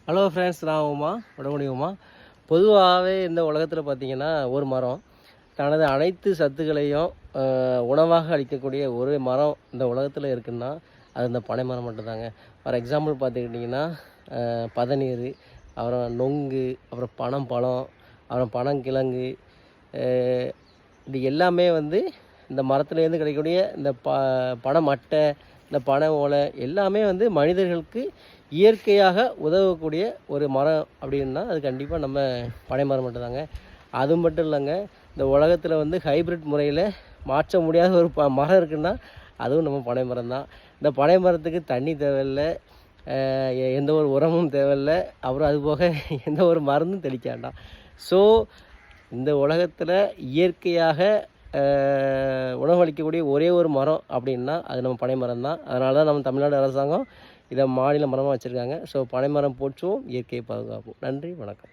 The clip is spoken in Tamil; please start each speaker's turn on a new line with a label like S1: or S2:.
S1: ஹலோ ஃப்ரெண்ட்ஸ், நான் உமா உடம்புடி உமா. பொதுவாகவே இந்த உலகத்தில் பார்த்திங்கன்னா ஒரு மரம் தனது அனைத்து சத்துக்களையும் உணவாக அளிக்கக்கூடிய ஒரு மரம் இந்த உலகத்தில் இருக்குன்னா அது இந்த பனை மரம் மட்டும்தாங்க. ஃபார் எக்ஸாம்பிள் பார்த்துக்கிட்டிங்கன்னா பதநீர், அப்புறம் நொங்கு, அப்புறம் பனம்பழம், அப்புறம் பனங்கிழங்கு, இது எல்லாமே வந்து இந்த மரத்துலேருந்து கிடைக்கக்கூடிய இந்த பனை மட்டை, இந்த பனை ஓலை எல்லாமே வந்து மனிதர்களுக்கு இயற்கையாக உதவக்கூடிய ஒரு மரம் அப்படின்னா அது கண்டிப்பாக நம்ம பனை மரம் மட்டும்தாங்க. அது மட்டும் இல்லைங்க, இந்த உலகத்தில் வந்து ஹைப்ரிட் முறையில் மாற்ற முடியாத ஒரு மரம் இருக்குன்னா அதுவும் நம்ம பனை மரம் தான். இந்த பனை மரத்துக்கு தண்ணி தேவையில்லை, எந்த ஒரு உரமும் தேவையில்லை, அப்புறம் அதுபோக எந்த ஒரு மருந்தும் தெளிக்க வேண்டாம். ஸோ இந்த உலகத்தில் இயற்கையாக உணவளிக்கக்கூடிய ஒரே ஒரு மரம் அப்படின்னா அது நம்ம பனை மரம் தான். அதனால தான் நம்ம தமிழ்நாடு அரசாங்கம் இதை மாநில மரமாக வச்சுருக்காங்க. ஸோ பனை மரம் போற்றுவோம், இயற்கையை பாதுகாப்போம். நன்றி, வணக்கம்.